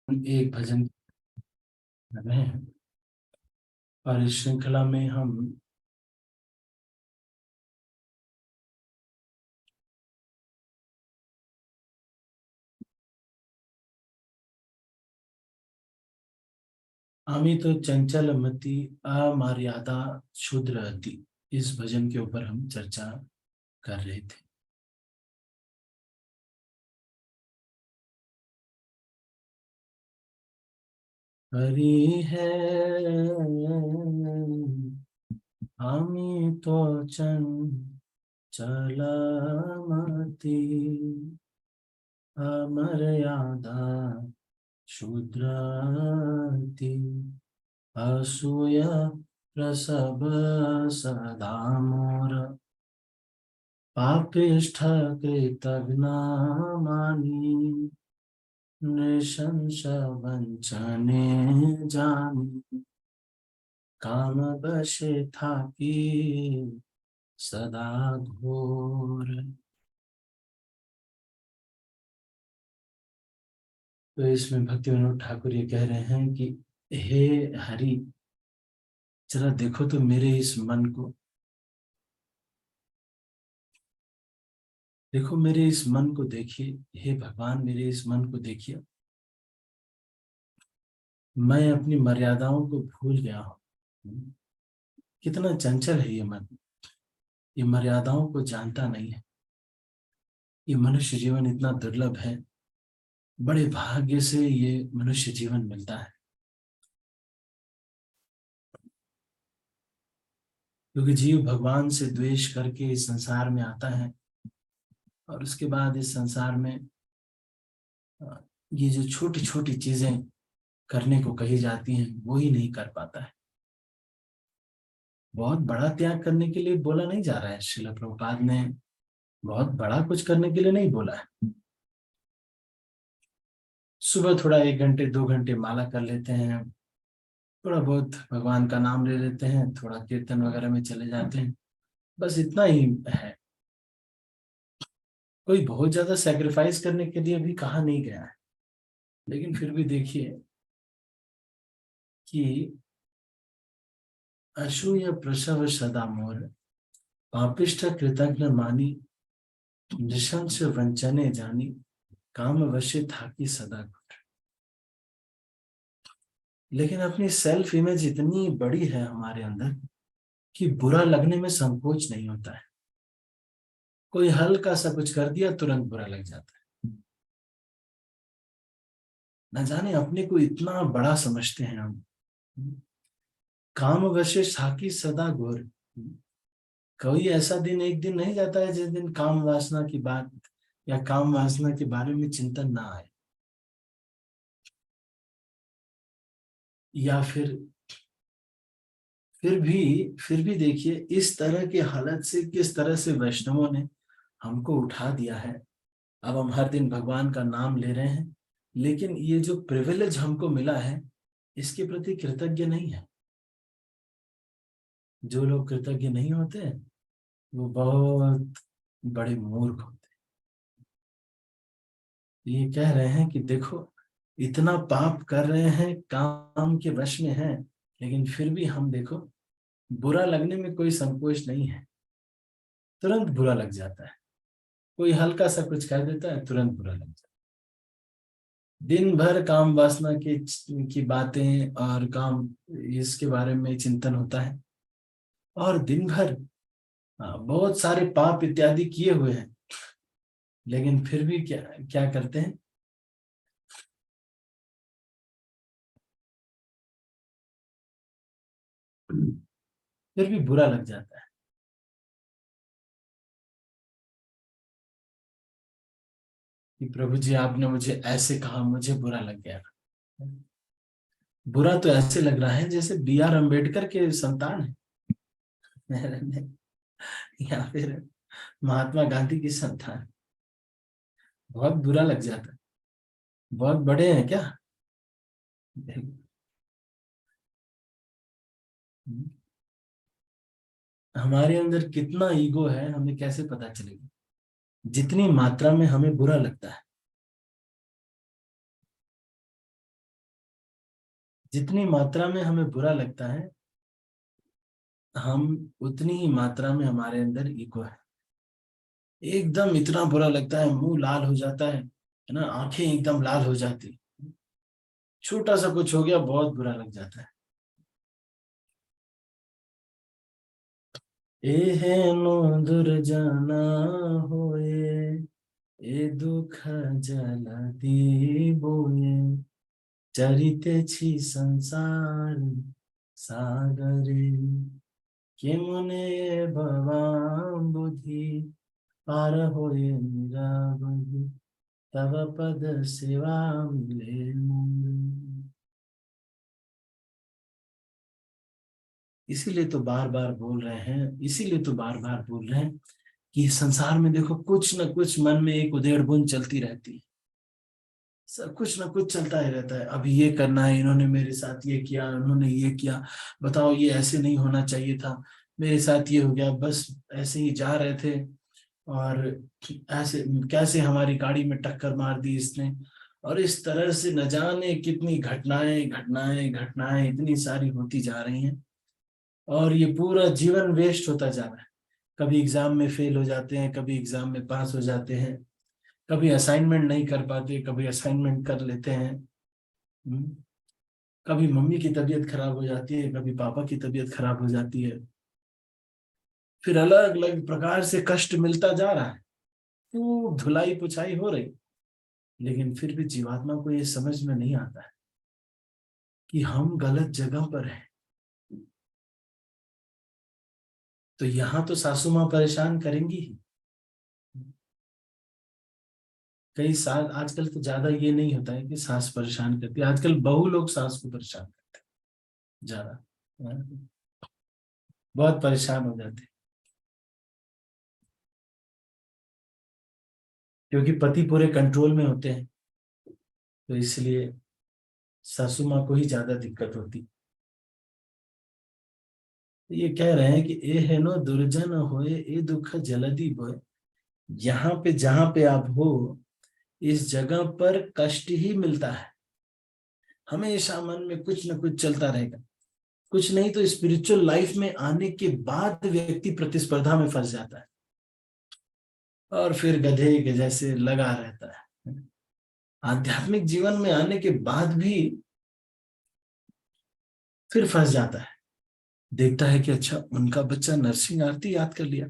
एक भजन कर रहे हैं और इस श्रृंखला में हम आमी तो चंचल मति अमर्यादा क्षुद्र अति, इस भजन के ऊपर हम चर्चा कर रहे थे। हरि है आमी तो चंचल मति अमर्यादा क्षुद्राति असूया प्रसव सदा मोर पापिष्ठ कृतघ्न मानी नृशंस वंचने जानी काम बसे था कि सदा घोर। तो इसमें भक्ति विनोद ठाकुर ये कह रहे हैं कि हे हरि, जरा देखो तो मेरे इस मन को, देखो मेरे इस मन को देखिए। हे भगवान, मेरे इस मन को देखिए। मैं अपनी मर्यादाओं को भूल गया हूँ। कितना चंचल है ये मन, ये मर्यादाओं को जानता नहीं है। ये मनुष्य जीवन इतना दुर्लभ है, बड़े भाग्य से ये मनुष्य जीवन मिलता है, क्योंकि जीव भगवान से द्वेष करके इस संसार में आता है और उसके बाद इस संसार में ये जो छोटी छोटी चीजें करने को कही जाती हैं वो ही नहीं कर पाता है। बहुत बड़ा त्याग करने के लिए बोला नहीं जा रहा है, श्रील प्रभुपाद ने बहुत बड़ा कुछ करने के लिए नहीं बोला है। सुबह थोड़ा 1 घंटे 2 घंटे माला कर लेते हैं, थोड़ा बहुत भगवान का नाम ले लेते हैं, थोड़ा कीर्तन वगैरह में चले जाते हैं, बस इतना ही है। कोई बहुत ज्यादा सेक्रीफाइस करने के लिए भी कहा नहीं गया है। लेकिन फिर भी देखिए कि असूय प्रसव सदा मोर पापिष्ठ कृतघ्न मानी नृशंस वंचने जानी काम वश्य था कि सदा घोर। लेकिन अपनी सेल्फ इमेज इतनी बड़ी है हमारे अंदर कि बुरा लगने में संकोच नहीं होता है। कोई हल्का सा कुछ कर दिया तुरंत बुरा लग जाता है। न जाने अपने को इतना बड़ा समझते हैं हम। काम वश्य साकी सदा घोर। कोई ऐसा दिन एक दिन नहीं जाता है जिस दिन काम वासना की बात या काम वासना के बारे में चिंतन ना आए, या फिर भी देखिए इस तरह की हालत से किस तरह से वैष्णवों ने हमको उठा दिया है। अब हम हर दिन भगवान का नाम ले रहे हैं, लेकिन ये जो प्रिविलेज हमको मिला है इसके प्रति कृतज्ञ नहीं है। जो लोग कृतज्ञ नहीं होते वो बहुत बड़े मूर्ख होते हैं। ये कह रहे हैं कि देखो, इतना पाप कर रहे हैं, काम के वश में हैं, लेकिन फिर भी हम देखो बुरा लगने में कोई संकोच नहीं है। तुरंत बुरा लग जाता है, कोई हल्का सा कुछ कह देता है तुरंत बुरा लग जाता है। दिन भर काम वासना की बातें और काम इसके बारे में चिंतन होता है, और दिन भर बहुत सारे पाप इत्यादि किए हुए हैं, लेकिन फिर भी क्या क्या करते हैं, फिर भी बुरा लग जाता है कि प्रभु जी आपने मुझे ऐसे कहा, मुझे बुरा लग गया। बुरा तो ऐसे लग रहा है जैसे B.R. अम्बेडकर के संतान है या फिर महात्मा गांधी की संतान। बहुत बुरा लग जाता है। बहुत बड़े हैं क्या? हमारे अंदर कितना ईगो है हमें कैसे पता चलेगा? जितनी मात्रा में हमें बुरा लगता है, जितनी मात्रा में हमें बुरा लगता है, हम उतनी ही मात्रा में हमारे अंदर ईगो है। एकदम इतना बुरा लगता है, मुंह लाल हो जाता है ना, आंखें एकदम लाल हो जाती, छोटा सा कुछ हो गया बहुत बुरा लग जाता है। एहेनो दुर्जना होए, ए दुख जला बोए, चरितेছি संसार सागरे, केमने बाबा बुद्धि पार होए मेरा बुद्धि, तब पद सेवा मिले मोर। इसीलिए तो बार बार बोल रहे हैं, इसीलिए तो बार बार बोल रहे हैं कि संसार में देखो कुछ ना कुछ मन में एक उधेड़ बुन चलती रहती है, सब कुछ ना कुछ चलता ही रहता है। अभी ये करना है, इन्होंने मेरे साथ ये किया, उन्होंने ये किया, बताओ ये ऐसे नहीं होना चाहिए था, मेरे साथ ये हो गया, बस ऐसे ही जा रहे थे और ऐसे कैसे हमारी गाड़ी में टक्कर मार दी इसने। और इस तरह से न जाने कितनी घटनाएं घटनाएं घटनाएं इतनी सारी होती जा रही हैं, और ये पूरा जीवन वेस्ट होता जा रहा है। कभी एग्जाम में फेल हो जाते हैं, कभी एग्जाम में पास हो जाते हैं, कभी असाइनमेंट नहीं कर पाते, कभी असाइनमेंट कर लेते हैं। हम्म, कभी मम्मी की तबीयत खराब हो जाती है, कभी पापा की तबीयत खराब हो जाती है, फिर अलग अलग प्रकार से कष्ट मिलता जा रहा है, खूब धुलाई पुछाई हो रही, लेकिन फिर भी जीवात्मा को ये समझ में नहीं आता है कि हम गलत जगह पर हैं। तो यहाँ तो सासू माँ परेशान करेंगी ही। कई साल आजकल तो ज्यादा ये नहीं होता है कि सास परेशान करती है, आजकल बहू लोग सास को परेशान करते हैं ज्यादा, बहुत परेशान हो जाते हैं, क्योंकि पति पूरे कंट्रोल में होते हैं, तो इसलिए सासू माँ को ही ज्यादा दिक्कत होती। तो ये कह रहे हैं कि ए है नो दुर्जन होए, ए दुख जलदि बोए, यहाँ पे जहां पे आप हो, इस जगह पर कष्ट ही मिलता है, हमेशा मन में कुछ ना कुछ चलता रहेगा। कुछ नहीं तो स्पिरिचुअल लाइफ में आने के बाद व्यक्ति प्रतिस्पर्धा में फंस जाता है, और फिर गधे के जैसे लगा रहता है। आध्यात्मिक जीवन में आने के बाद भी फिर फंस जाता है, देखता है कि अच्छा उनका बच्चा नरसिंह आरती याद कर लिया,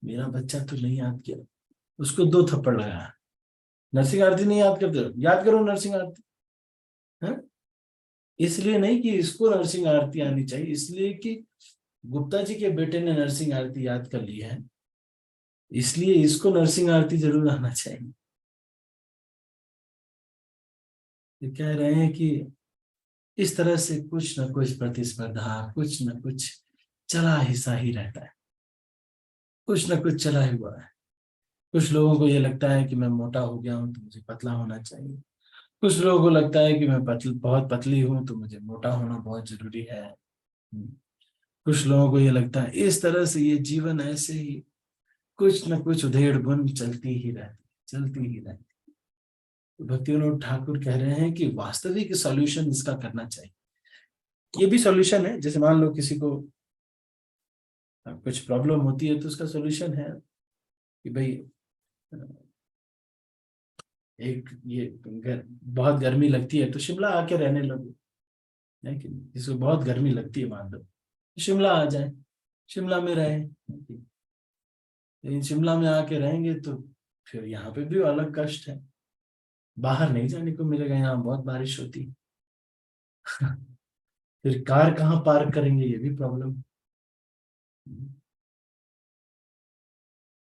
मेरा बच्चा तो नहीं याद किया, उसको 2 थप्पड़ लगाया। नरसिंह आरती नहीं याद करते, याद करो नरसिंह आरती है। इसलिए नहीं कि इसको नरसिंह आरती आनी चाहिए, इसलिए कि गुप्ता जी के बेटे ने नरसिंह आरती याद कर ली है, इसलिए इसको नरसिंह आरती जरूर आना चाहिए। ये कह रहे हैं कि इस तरह से कुछ ना कुछ प्रतिस्पर्धा, कुछ ना कुछ चला हिस्सा ही रहता है, कुछ ना कुछ चला ही हुआ है। कुछ लोगों को ये लगता है कि मैं मोटा हो गया हूं तो मुझे पतला होना चाहिए, कुछ लोगों को लगता है कि मैं बहुत पतली हूं तो मुझे मोटा होना बहुत जरूरी है। कुछ लोगों को ये लगता है, इस तरह से ये जीवन ऐसे ही कुछ न कुछ उधेड़ बुन चलती ही रहती, चलती ही रहती। तो भक्ति विनोद ठाकुर कह रहे हैं कि वास्तविक सॉल्यूशन इसका करना चाहिए। ये भी सॉल्यूशन है, जैसे मान लो किसी को कुछ प्रॉब्लम होती है तो उसका सॉल्यूशन है कि भाई एक ये बहुत गर्मी लगती है तो शिमला आके रहने लगो, है कि नहीं? जिसको बहुत गर्मी लगती है मान लो, तो शिमला आ जाए, शिमला में रहे, लेकिन शिमला में आके रहेंगे तो फिर यहाँ पे भी अलग कष्ट है, बाहर नहीं जाने को मिलेगा, यहाँ बहुत बारिश होती है। फिर कार कहाँ पार्क करेंगे ये भी प्रॉब्लम,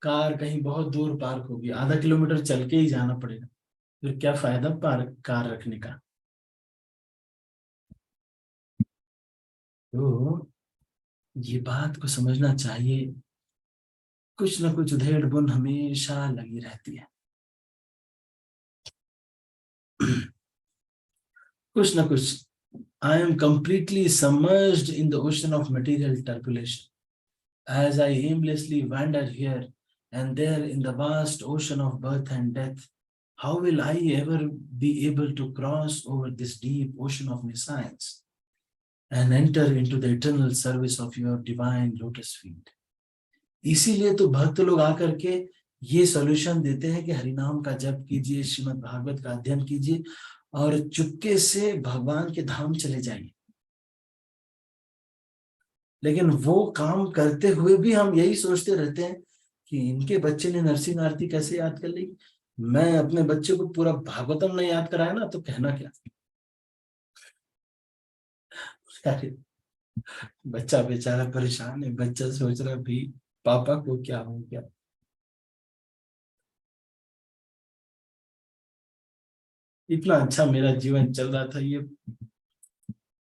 कार कहीं बहुत दूर पार्क होगी, आधा किलोमीटर चल के ही जाना पड़ेगा, फिर क्या फायदा पार्क कार रखने का। तो ये बात को समझना चाहिए, कुछ ना कुछ उधेड़ बुन हमेशा लगी रहती है। कुछ ना कुछ। I am completely submerged in the ocean of material turbulation as I aimlessly wander here and there in the vast ocean of birth and death. How will I ever be able to cross over this deep ocean of nescience and enter into the eternal service of your divine lotus feet? इसीलिए तो भक्त लोग आकर के ये solution देते हैं कि हरिनाम का जप कीजिए, श्रीमद् भागवत का अध्ययन कीजिए और चुपके से भगवान के धाम चले जाइए। लेकिन वो काम करते हुए भी हम यही सोचते रहते हैं कि इनके बच्चे ने नरसिंह आरती कैसे याद कर ली, मैं अपने बच्चे को पूरा भागवतम नहीं याद कराया ना तो कहना क्या। अरे बच्चा बेचारा परेशान है, बच्चा सोच रहा भी पापा को क्या हो गया। इतना अच्छा मेरा जीवन चल रहा था, ये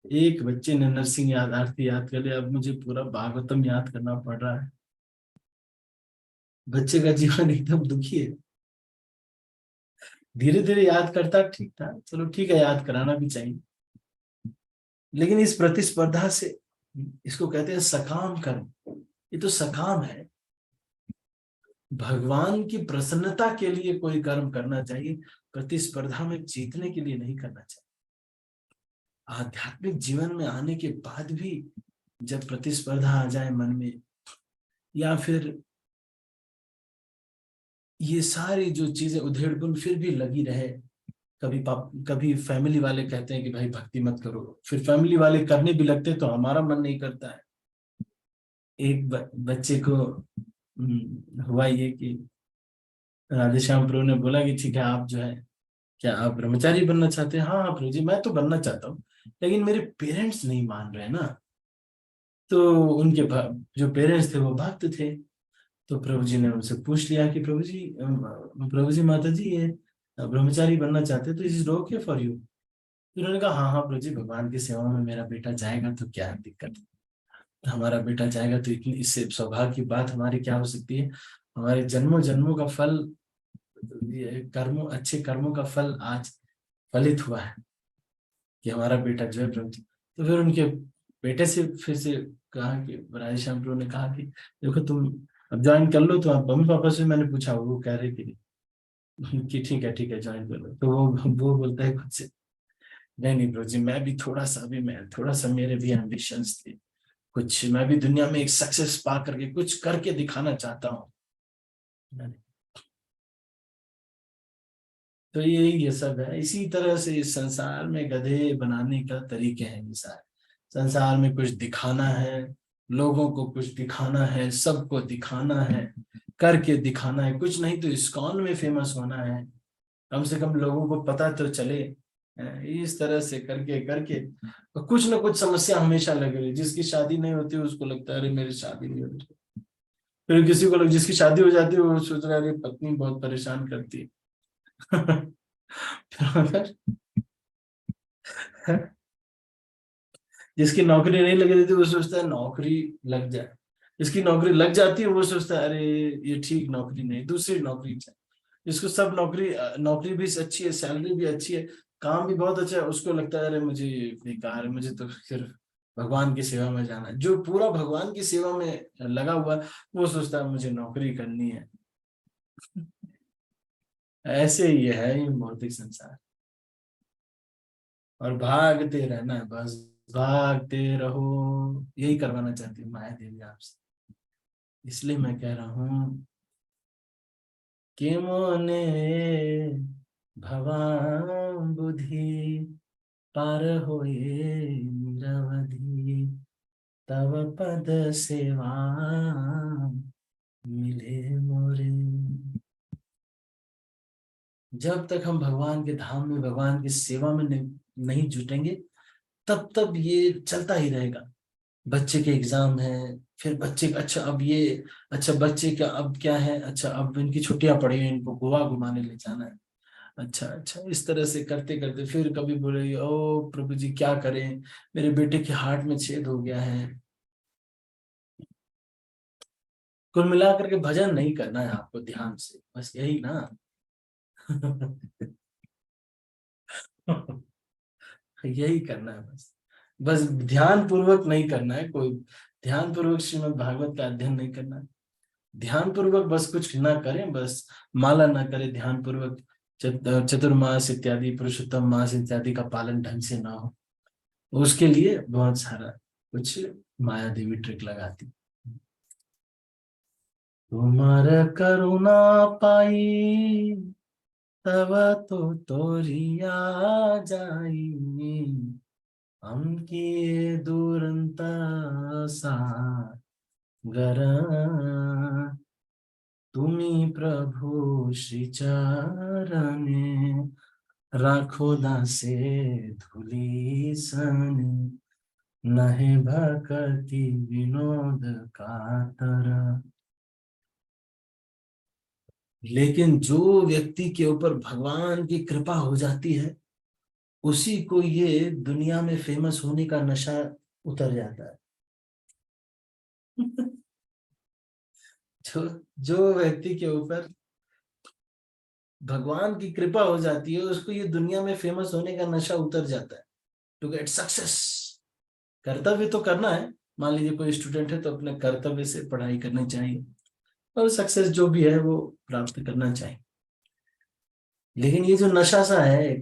एक बच्चे ने नरसिंह याद आरती याद कर लिया, अब मुझे पूरा भागवतम याद करना पड़ रहा है। बच्चे का जीवन एकदम दुखी है। धीरे धीरे याद करता ठीक था, चलो ठीक है, याद कराना भी चाहिए, लेकिन इस प्रतिस्पर्धा से, इसको कहते हैं सकाम कर्म, ये तो सकाम है। भगवान की प्रसन्नता के लिए कोई कर्म करना चाहिए, प्रतिस्पर्धा में जीतने के लिए नहीं करना चाहिए। आध्यात्मिक जीवन में आने के बाद भी जब प्रतिस्पर्धा आ जाए मन में, या फिर ये सारी जो चीजें उधेड़ बुन फिर भी लगी रहे, कभी फैमिली वाले कहते हैं कि भाई भक्ति मत करो, फिर फैमिली वाले करने भी लगते तो हमारा मन नहीं करता है। एक बच्चे को हुआ ये कि राधेश्याम प्रभु ने बोला कि ठीक है, आप जो है, क्या आप ब्रह्मचारी बनना चाहते हैं? हाँ हाँ प्रभु जी, मैं तो बनना चाहता हूँ, लेकिन मेरे पेरेंट्स नहीं मान रहे ना। तो उनके जो पेरेंट्स थे वो भक्त थे, तो प्रभु जी ने उनसे पूछ लिया कि प्रभु जी माता जी ये ब्रह्मचारी बनना चाहते हैं तो is it okay for you? तो उन्होंने कहा हाँ हाँ प्रभु जी, भगवान की सेवा में मेरा बेटा जाएगा तो क्या दिक्कत है, हमारा बेटा जाएगा तो इतनी, इससे सौभाग्य की बात हमारी क्या हो सकती है। हमारे जन्मों जन्मों का फल, ये कर्मों, अच्छे कर्मों का फल आज फलित हुआ है कि हमारा बेटा जो है प्रभु जी। तो फिर उनके बेटे से फिर से कहा कि राधेश्याम प्रभु ने कहा कि देखो तुम अब ज्वाइन कर लो, तो आप मम्मी पापा से मैंने पूछा, वो कह रहे कि ठीक है ज्वाइन कर लो। तो वो बोलता है खुद से, नहीं नहीं ब्रो जी, मैं भी थोड़ा सा, अभी मैं थोड़ा सा, मेरे भी एम्बिशंस थे कुछ, मैं भी दुनिया में एक सक्सेस पा करके कुछ करके दिखाना चाहता हूँ। तो ये सब है, इसी तरह से इस संसार में गधे बनाने का तरीके हैं ये सारे। संसार में कुछ दिखाना है, लोगों को कुछ दिखाना है, सबको दिखाना है, करके दिखाना है, कुछ नहीं तो इस्कॉन में फेमस होना है, कम से कम लोगों को पता तो चले। इस तरह से करके करके तो कुछ ना कुछ समस्या हमेशा लगी रही। जिसकी शादी नहीं होती उसको लगता है अरे मेरी शादी नहीं होती, फिर किसी को जिसकी शादी हो जाती है वो सोच रहा है अरे पत्नी बहुत परेशान करती है। फिर अगर जिसकी नौकरी नहीं लग रही थी वो सोचता है नौकरी लग जाए, जिसकी नौकरी लग जाती है वो सोचता है अरे ये ठीक नौकरी नहीं, दूसरी नौकरी चाहिए। जिसको सब नौकरी, नौकरी भी अच्छी है, सैलरी भी अच्छी है, काम भी बहुत अच्छा है, उसको लगता है अरे मुझे बेकार है, मुझे तो सिर्फ भगवान की सेवा में जाना है। जो पूरा भगवान की सेवा में लगा हुआ है वो सोचता है मुझे नौकरी करनी है। ऐसे ही है ये भौतिक संसार, और भागते रहना है बस, भागते रहो, यही करवाना चाहती हूँ माया देवी आपसे। इसलिए मैं कह रहा हूँ कि मोने भवान बुद्धि पार होए निरवधि, तव पद सेवा मिले मोरे। जब तक हम भगवान के धाम में, भगवान की सेवा में नहीं जुटेंगे, तब तब ये चलता ही रहेगा। बच्चे के एग्जाम है, फिर बच्चे का अच्छा अब ये, अच्छा बच्चे का अब क्या है, अच्छा अब इनकी छुट्टियां पड़ी हैं, इनको गोवा घुमाने ले जाना है। अच्छा अच्छा, इस तरह से करते करते फिर कभी बोले ओ प्रभु जी क्या करें, मेरे बेटे के हार्ट में छेद हो गया है। कुल मिलाकर के भजन नहीं करना है आपको ध्यान से, बस यही ना। यही करना है बस, बस ध्यान पूर्वक नहीं करना है कोई, ध्यान पूर्वक श्रीमद् भागवत का अध्ययन नहीं करना है, ध्यान पूर्वक बस कुछ ना करें, बस माला ना करें, ध्यान पूर्वक चतुर्मास इत्यादि, पुरुषोत्तम मास इत्यादि का पालन ढंग से ना हो, उसके लिए बहुत सारा कुछ माया देवी ट्रिक लगाती। तुम्हार करुणा पाई तब तो तोरिया जाई, हम किए दुरंत सागर, तुम्ही प्रभु श्री चरणे, राखो दासे धूली सने, नहे भक्ति विनोद कातर। लेकिन जो व्यक्ति के ऊपर भगवान की कृपा हो जाती है, उसी को ये दुनिया में फेमस होने का नशा उतर जाता है। जो जो व्यक्ति के ऊपर भगवान की कृपा हो जाती है, उसको ये दुनिया में फेमस होने का नशा उतर जाता है। टू गेट सक्सेस, कर्तव्य तो करना है। मान लीजिए कोई स्टूडेंट है तो अपने कर्तव्य से पढ़ाई करनी चाहिए, और सक्सेस जो भी है वो प्राप्त करना चाहिए। लेकिन ये जो नशा सा है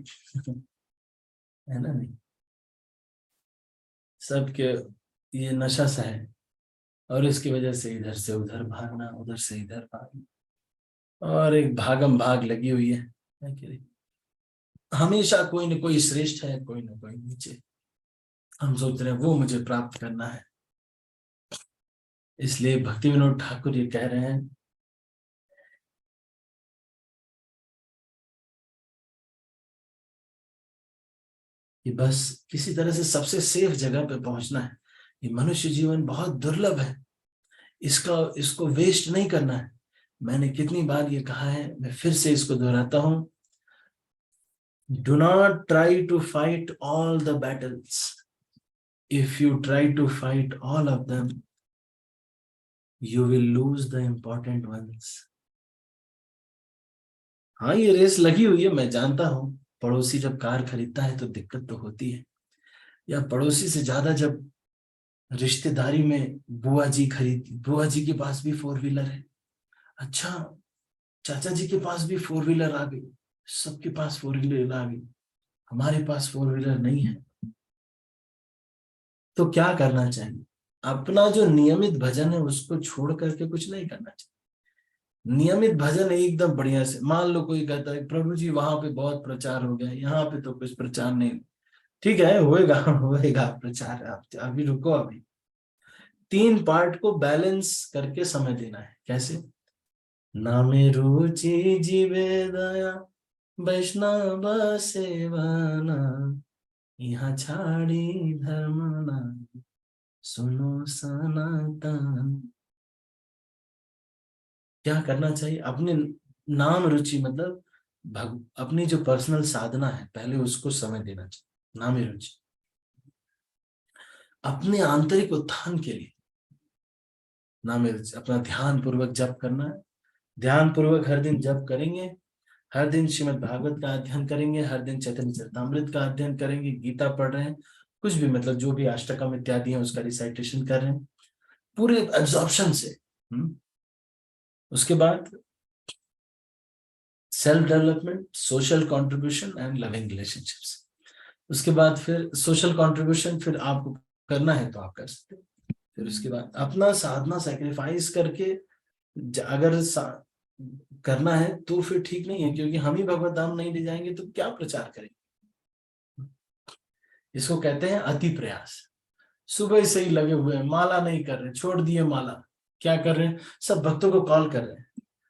ना, नहीं सबके ये नशा सा है, और इसकी वजह से इधर से उधर भागना, उधर से इधर भागना, और एक भागम भाग लगी हुई है कि नहीं? हमेशा कोई न कोई श्रेष्ठ है, कोई न कोई नीचे। हम सोच रहे हैं वो मुझे प्राप्त करना है। इसलिए भक्ति विनोद ठाकुर ये कह रहे हैं कि बस किसी तरह से सबसे सेफ जगह पे पहुंचना है। ये मनुष्य जीवन बहुत दुर्लभ है, इसको वेस्ट नहीं करना है। मैंने कितनी बार ये कहा है, मैं फिर से इसको दोहराता हूं, do not try to fight all the battles. If you try to fight all of them, you will lose the important ones. हाँ, ये रेस लगी हुई है, मैं जानता हूं। पड़ोसी जब कार खरीदता है तो दिक्कत तो होती है, या पड़ोसी से ज्यादा जब रिश्तेदारी में बुआ जी के पास भी फोर व्हीलर है, अच्छा चाचा जी के पास भी फोर व्हीलर आ गई, सबके पास फोर व्हीलर आ गई, हमारे पास फोर व्हीलर नहीं है। तो क्या करना चाहिए? अपना जो नियमित भजन है उसको छोड़ करके कुछ नहीं करना चाहिए। नियमित भजन एकदम बढ़िया से, मान लो कोई कहता है प्रभु जी वहां पे बहुत प्रचार हो गया, यहाँ पे तो कुछ प्रचार नहीं। ठीक है, होएगा होएगा प्रचार, आप अभी रुको। अभी 3 पार्ट को बैलेंस करके समय देना है। कैसे? नामे रुचि जीवे दया, वैष्णव सेवना, यहाँ छाड़ी धर्म ना, सुनो सनातन। क्या करना चाहिए? अपने नाम रुचि मतलब अपनी जो पर्सनल साधना है पहले उसको समय देना चाहिए, नाम रुचि। अपने आंतरिक उत्थान के लिए नाम रुचि, अपना ध्यान पूर्वक जप करना है। ध्यान पूर्वक हर दिन जप करेंगे, हर दिन श्रीमद् भागवत का अध्ययन करेंगे, हर दिन चैतन्य चरितामृत का अध्ययन करेंगे, गीता पढ़ रहे हैं, कुछ भी मतलब जो भी अष्टकम इत्यादि है उसका रिसाइटेशन कर रहे हैं पूरे एब्जॉर्प्शन से। उसके बाद self development, social contribution and loving relationships. उसके बाद फिर सोशल कंट्रीब्यूशन फिर आपको करना है तो आप कर सकते हैं। फिर उसके बाद अपना साधना सैक्रिफाइस करके अगर करना है तो फिर ठीक नहीं है, क्योंकि हम ही भगवत धाम नहीं ले जाएंगे तो क्या प्रचार करेंगे। इसको कहते हैं अति प्रयास। सुबह से ही लगे हुए हैं, माला नहीं कर रहे, छोड़ दिए माला। क्या कर रहे हैं? सब भक्तों को कॉल कर रहे हैं,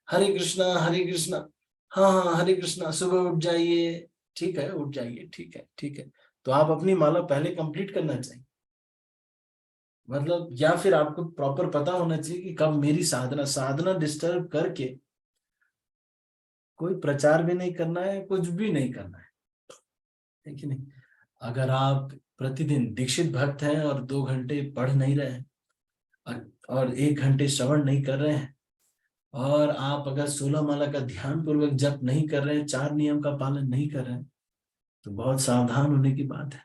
हरे कृष्णा हरे कृष्णा, हाँ हाँ हरे कृष्णा, सुबह उठ जाइए। ठीक है, उठ जाइए, ठीक है ठीक है। तो आप अपनी माला पहले कंप्लीट करना चाहिए, मतलब, या फिर आपको प्रॉपर पता होना चाहिए कि कब मेरी साधना साधना डिस्टर्ब करके कोई प्रचार भी नहीं करना है, कुछ भी नहीं करना है कि नहीं? अगर आप प्रतिदिन दीक्षित भक्त हैं और 2 घंटे पढ़ नहीं रहे हैं, और 1 घंटे श्रवण नहीं कर रहे हैं, और आप अगर 16 माला का ध्यान पूर्वक जप नहीं कर रहे हैं, 4 नियम का पालन नहीं कर रहे हैं, तो बहुत सावधान होने की बात है।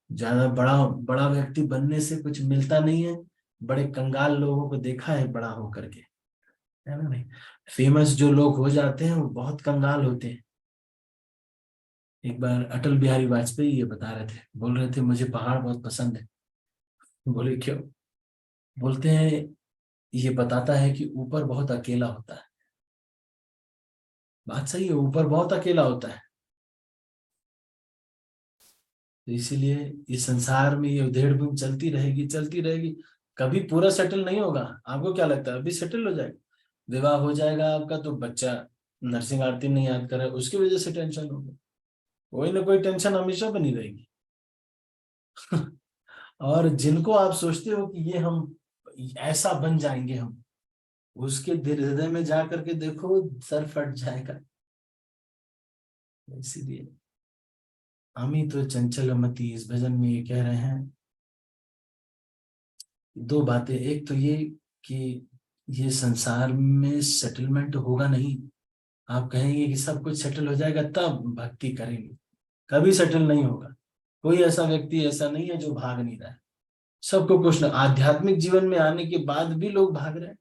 ज्यादा बड़ा बड़ा व्यक्ति बनने से कुछ मिलता नहीं है। बड़े कंगाल लोगों को देखा है बड़ा होकर के, है ना नहीं? फेमस जो लोग हो जाते हैं वो बहुत कंगाल होते हैं। एक बार अटल बिहारी वाजपेयी ये बता रहे थे, बोल रहे थे मुझे पहाड़ बहुत पसंद है। बोले क्यों? बोलते हैं ये बताता है कि ऊपर बहुत अकेला होता है। बात सही है, ऊपर बहुत अकेला होता है। तो इसीलिए इस संसार में ये उधेड़ बुन चलती रहेगी, चलती रहेगी। कभी पूरा सेटल नहीं होगा। आपको क्या लगता है अभी सेटल हो जाएगा? विवाह हो जाएगा आपका तो बच्चा नरसिंह आरती नहीं याद करे, उसकी वजह से टेंशन होगा। कोई ना कोई टेंशन हमेशा बनी रहेगी। और जिनको आप सोचते हो कि ये हम ऐसा बन जाएंगे हम, उसके दिल हृदय में जा करके देखो सर फट जाएगा। इसीलिए हम तो चंचलमती इस भजन में ये कह रहे हैं दो बातें। एक तो ये कि ये संसार में सेटलमेंट होगा नहीं। आप कहेंगे कि सब कुछ सेटल हो जाएगा तब भक्ति करेंगे, कभी सेटल नहीं होगा। कोई ऐसा व्यक्ति ऐसा नहीं है जो भाग नहीं रहा है। सबको कुछ ना, आध्यात्मिक जीवन में आने के बाद भी लोग भाग रहे हैं।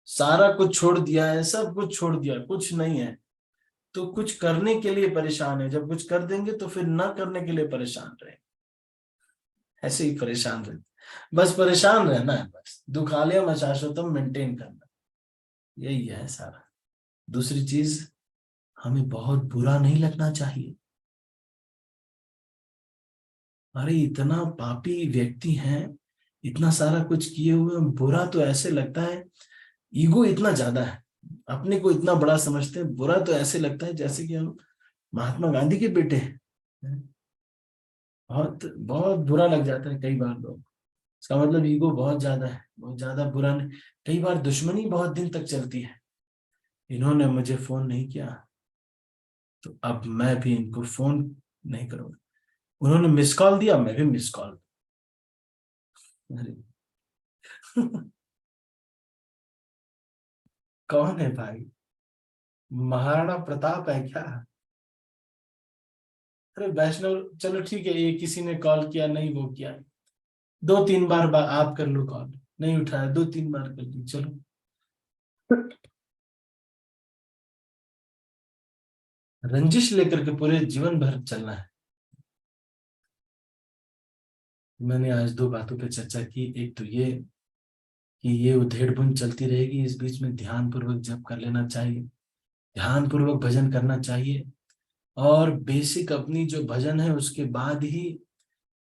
सारा कुछ छोड़ दिया है, सब कुछ छोड़ दिया, कुछ नहीं है तो कुछ करने के लिए परेशान है। जब कुछ कर देंगे तो फिर ना करने के लिए परेशान रहे। ऐसे ही परेशान रहे, बस परेशान रहना है, बस दुखालयम अशाश्वतम मेंटेन करना, यही है सारा। दूसरी चीज, हमें बहुत बुरा नहीं लगना चाहिए। अरे इतना पापी व्यक्ति हैं, इतना सारा कुछ किए हुए, बुरा तो ऐसे लगता है। ईगो इतना ज्यादा है, अपने को इतना बड़ा समझते हैं। बुरा तो ऐसे लगता है जैसे कि हम महात्मा गांधी के बेटे हैं। बहुत बहुत बुरा लग जाता है कई बार लोग। इसका मतलब ईगो बहुत ज्यादा है, बहुत ज्यादा बुरा नहीं। कई बार दुश्मनी बहुत दिन तक चलती है। इन्होंने मुझे फोन नहीं किया तो अब मैं भी इनको फोन नहीं करूंगा। उन्होंने मिस कॉल दिया, मैं भी मिस कॉल। अरे कौन है भाई? महाराणा प्रताप है क्या? अरे वैष्णव, चलो ठीक है, ये किसी ने कॉल किया नहीं वो किया, दो तीन बार आप कर लो कॉल, नहीं उठाया, दो तीन बार कर ली, चलो। रंजिश लेकर के पूरे जीवन भर चलना है। मैंने आज दो बातों पे चर्चा की। एक तो ये कि ये उधेड़ बुन चलती रहेगी, इस बीच में ध्यान पूर्वक जप कर लेना चाहिए, ध्यान पूर्वक भजन करना चाहिए। और बेसिक अपनी जो भजन है उसके बाद ही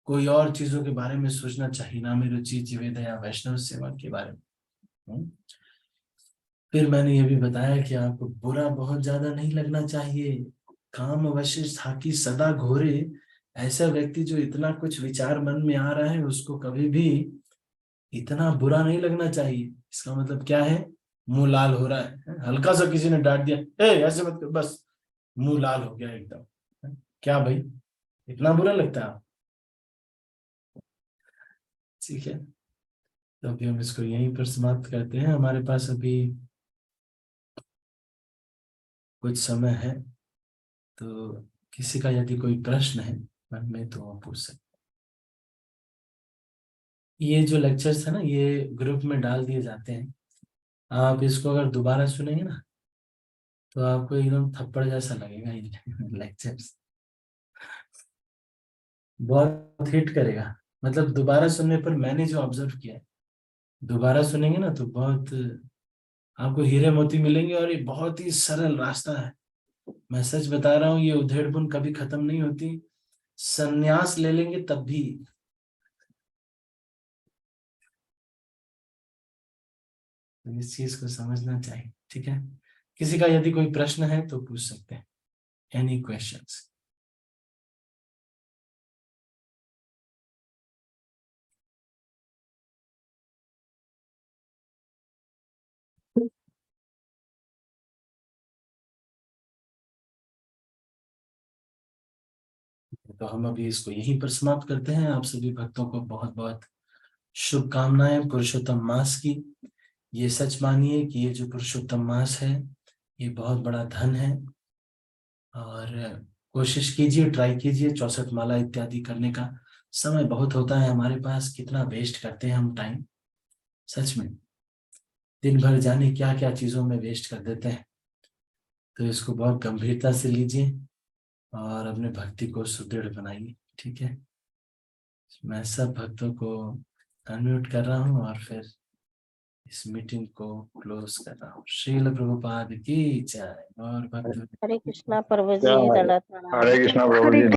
कोई और चीजों के बारे में सोचना चाहिए, ना में रुचि जिवेद या वैष्णव सेवा के बारे में। हम्म। फिर मैंने ये भी बताया कि आपको बुरा बहुत ज्यादा नहीं लगना चाहिए। काम अवश्य था सदा घोरे। ऐसा व्यक्ति जो इतना कुछ विचार मन में आ रहा है उसको कभी भी इतना बुरा नहीं लगना चाहिए। इसका मतलब क्या है? मुंह लाल हो रहा है, हल्का सा किसी ने डांट दिया, ए ऐसे मत कर, बस मुंह लाल हो गया एकदम। क्या भाई, इतना बुरा लगता है? ठीक है, तो अभी हम इसको यहीं पर समाप्त करते हैं। हमारे पास अभी कुछ समय है, तो किसी का यदि कोई प्रश्न है मन में तो आप पूछ सकते हैं। ये जो लेक्चर्स है ना, ये ग्रुप में डाल दिए जाते हैं। आप इसको अगर दोबारा सुनेंगे ना तो आपको एकदम थप्पड़ जैसा लगेगा ये लेक्चर्स। बहुत हिट करेगा। मतलब दोबारा सुनने पर मैंने जो ऑब्जर्व किया है, दोबारा सुनेंगे ना तो बहुत आपको हीरे मोती मिलेंगे। और ये बहुत ही सरल रास्ता है, मैं सच बता रहा हूँ। ये उधेड़ बुन कभी खत्म नहीं होती, संन्यास ले लेंगे तब भी। तो इस चीज को समझना चाहिए, ठीक है। किसी का यदि कोई प्रश्न है तो पूछ सकते हैं। Any questions? तो हम अभी इसको यहीं पर समाप्त करते हैं। आप सभी भक्तों को बहुत बहुत शुभकामनाएं पुरुषोत्तम मास की। ये सच मानिए कि ये जो पुरुषोत्तम मास है ये बहुत बड़ा धन है। और कोशिश कीजिए, ट्राई कीजिए 64 माला इत्यादि करने का। समय बहुत होता है हमारे पास, कितना वेस्ट करते हैं हम टाइम, सच में। दिन भर जाने क्या क्या चीजों में वेस्ट कर देते हैं। तो इसको बहुत गंभीरता से लीजिए और अपने भक्ति को सुदृढ़ बनाइए। ठीक है, मैं सब भक्तों को अनम्यूट कर रहा हूँ और फिर इस मीटिंग को क्लोज कर रहा हूँ। श्रील प्रभुपाद की जय। और भक्त हरे कृष्णा प्रभु जी, हरे दंडवत प्रणाम। कृष्णा प्रभु जी।